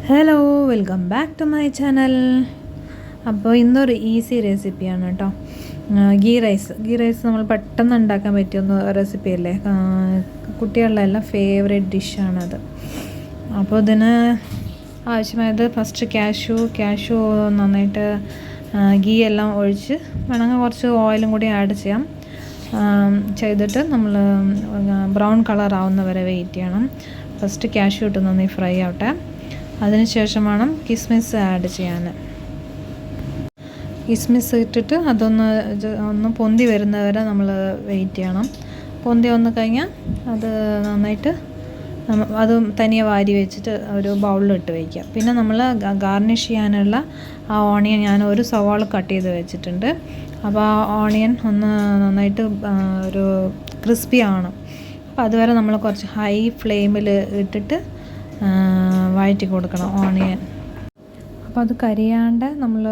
Hello, welcome back to my channel. അപ്പോൾ ഇന്നൊരു easy റെസിപ്പിയാണ് കേട്ടോ. ഗീ റൈസ് നമ്മൾ പെട്ടെന്ന് ഉണ്ടാക്കാൻ പറ്റിയൊന്ന് റെസിപ്പിയല്ലേ. കുട്ടികളുടെ എല്ലാം ഫേവറേറ്റ് ഡിഷാണത്. അപ്പോൾ ഇതിന് ആവശ്യമായത് ഫസ്റ്റ് കാഷ്യൂ നന്നായിട്ട് ഗീ എല്ലാം ഒഴിച്ച് വേണമെങ്കിൽ കുറച്ച് ഓയിലും കൂടി ആഡ് ചെയ്യാം. ചെയ്തിട്ട് നമ്മൾ ബ്രൗൺ കളർ ആവുന്നവരെ വെയിറ്റ് ചെയ്യണം. ഫസ്റ്റ് കാഷ്യൂ ഇട്ട് നന്നായി ഫ്രൈ ആവട്ടെ. അതിനുശേഷം വേണം കിസ്മിസ് ആഡ് ചെയ്യാൻ. കിസ്മിസ് ഇട്ടിട്ട് അതൊന്ന് പൊന്തി വരുന്നവരെ നമ്മൾ വെയിറ്റ് ചെയ്യണം. പൊന്തി വന്നു കഴിഞ്ഞാൽ അത് നന്നായിട്ട് അത് തനിയെ വാരി വെച്ചിട്ട് ഒരു ബൗളിലിട്ട് വയ്ക്കുക. പിന്നെ നമ്മൾ ഗാർണിഷ് ചെയ്യാനുള്ള ആ ഓണിയൻ ഞാൻ ഒരു സവാള കട്ട് ചെയ്ത് വെച്ചിട്ടുണ്ട്. അപ്പോൾ ആ ഓണിയൻ ഒന്ന് നന്നായിട്ട് ഒരു ക്രിസ്പി ആവണം. അപ്പോൾ അതുവരെ നമ്മൾ കുറച്ച് ഹൈ ഫ്ലെയിമിൽ ഇട്ടിട്ട് വഴറ്റി കൊടുക്കണം ഓണിയൻ. അപ്പോൾ അത് കരിയാണ്ട് നമ്മൾ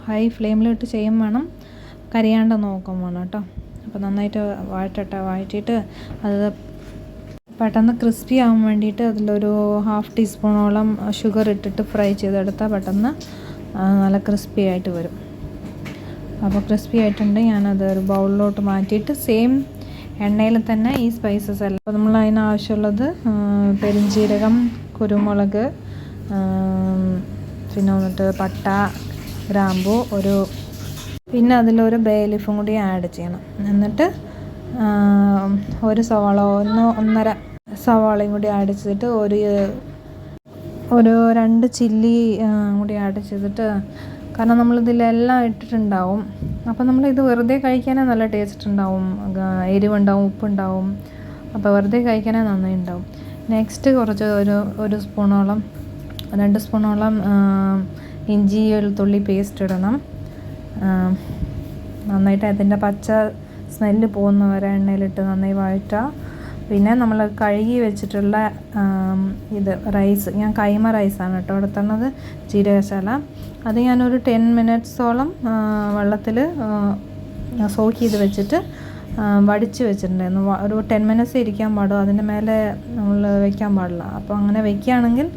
ഹൈ ഫ്ലെയിമിലിട്ട് ചെയ്യും വേണം, കരിയാണ്ട് നോക്കും വേണം കേട്ടോ. അപ്പോൾ നന്നായിട്ട് വഴറ്റിയിട്ട് അത് പെട്ടെന്ന് ക്രിസ്പി ആവാൻ വേണ്ടിയിട്ട് അതിലൊരു 1/2 ടീസ്പൂണോളം ഷുഗർ ഇട്ടിട്ട് ഫ്രൈ ചെയ്തെടുത്താൽ പെട്ടെന്ന് നല്ല ക്രിസ്പി ആയിട്ട് വരും. അപ്പോൾ ക്രിസ്പി ആയിട്ടുണ്ട്. ഞാനത് ഒരു ബൗളിലോട്ട് മാറ്റിയിട്ട് സെയിം എണ്ണയിൽ തന്നെ ഈ സ്പൈസസ് എല്ലാം. അപ്പോൾ നമ്മൾ അതിനാവശ്യമുള്ളത് പെരിഞ്ജീരകം, കുരുമുളക്, പിന്നെ വന്നിട്ട് പട്ട, ഗ്രാമ്പു, പിന്നെ അതിലൊരു ബേ ലീഫും കൂടി ആഡ് ചെയ്യണം. എന്നിട്ട് ഒരു സവാള, 1.5 സവാളയും കൂടി ആഡ് ചെയ്തിട്ട് ഒരു 2 ചില്ലി കൂടി ആഡ് ചെയ്തിട്ട്, കാരണം നമ്മളിതിലെല്ലാം ഇട്ടിട്ടുണ്ടാവും. അപ്പോൾ നമ്മളിത് വെറുതെ കഴിക്കാനേ നല്ല ടേസ്റ്റ് ഉണ്ടാവും, എരിവുണ്ടാവും, ഉപ്പുണ്ടാവും. അപ്പോൾ വെറുതെ കഴിക്കാനേ നന്നായി ഉണ്ടാവും. നെക്സ്റ്റ് കുറച്ച് ഒരു സ്പൂണോളം 2 സ്പൂണോളം ഇഞ്ചി വെളുത്തുള്ളി പേസ്റ്റ് ഇടണം. നന്നായിട്ട് അതിൻ്റെ പച്ച സ്മെല്ല് പോകുന്നവരെ എണ്ണയിലിട്ട് നന്നായി വഴറ്റുക. പിന്നെ നമ്മൾ കഴുകി വെച്ചിട്ടുള്ള റൈസ്, ഞാൻ കൈമ റൈസാണ് കേട്ടോ എടുത്തുള്ളത്, ജീരകശാല. അത് ഞാനൊരു 10 മിനിറ്റ്സോളം വെള്ളത്തിൽ സോക്ക് ചെയ്ത് വെച്ചിട്ട് വടിച്ച് വെച്ചിട്ടുണ്ടായിരുന്നു. ഒരു 10 മിനിറ്റ്സ് ഇരിക്കാൻ പാടും, അതിൻ്റെ മേലെ നമ്മൾ വെക്കാൻ പാടില്ല. അപ്പോൾ അങ്ങനെ വെക്കുകയാണെങ്കിൽ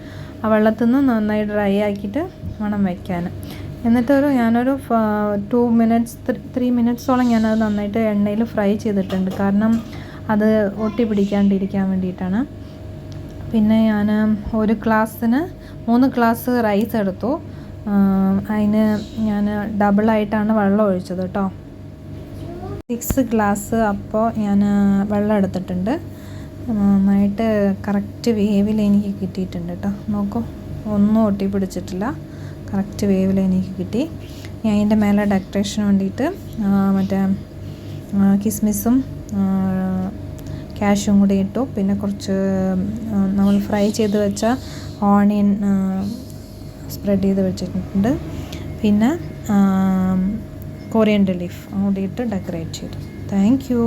ആ വെള്ളത്തിൽ നിന്ന് നന്നായി ഡ്രൈ ആക്കിയിട്ട് വേണം വെക്കാൻ. എന്നിട്ട് ഞാനൊരു 3 മിനിറ്റ്സോളം ഞാനത് നന്നായിട്ട് എണ്ണയിൽ ഫ്രൈ ചെയ്തിട്ടുണ്ട്, കാരണം അത് ഒട്ടി പിടിക്കാണ്ടിരിക്കാൻ വേണ്ടിയിട്ടാണ്. പിന്നെ ഞാൻ ഒരു ഗ്ലാസ്സിന് 3 ഗ്ലാസ് റൈസ് എടുത്തു. അതിന് ഞാൻ ഡബിളായിട്ടാണ് വെള്ളം ഒഴിച്ചത് കേട്ടോ. 6 ഗ്ലാസ് അപ്പോൾ ഞാൻ വെള്ളം എടുത്തിട്ടുണ്ട്. നന്നായിട്ട് കറക്റ്റ് വേവിൽ എനിക്ക് കിട്ടിയിട്ടുണ്ട് കേട്ടോ. നോക്കൂ, ഒന്നും ഒട്ടി പിടിച്ചിട്ടില്ല, കറക്റ്റ് വേവിൽ എനിക്ക് കിട്ടി. ഞാൻ അതിൻ്റെ മേലെ ഡെക്കറേഷന് വേണ്ടിയിട്ട് മറ്റേ കിസ്മിസും കാഷ്യൂം കൂടി ഇട്ടു. പിന്നെ കുറച്ച് നമ്മൾ ഫ്രൈ ചെയ്ത് വെച്ച ഓണിയൻ സ്പ്രെഡ് ചെയ്ത് വെച്ചിട്ടുണ്ട്. പിന്നെ കൊറിയൻഡർ ലീഫ് കൂടിയിട്ട് ഡെക്കറേറ്റ് ചെയ്തു. Thank you.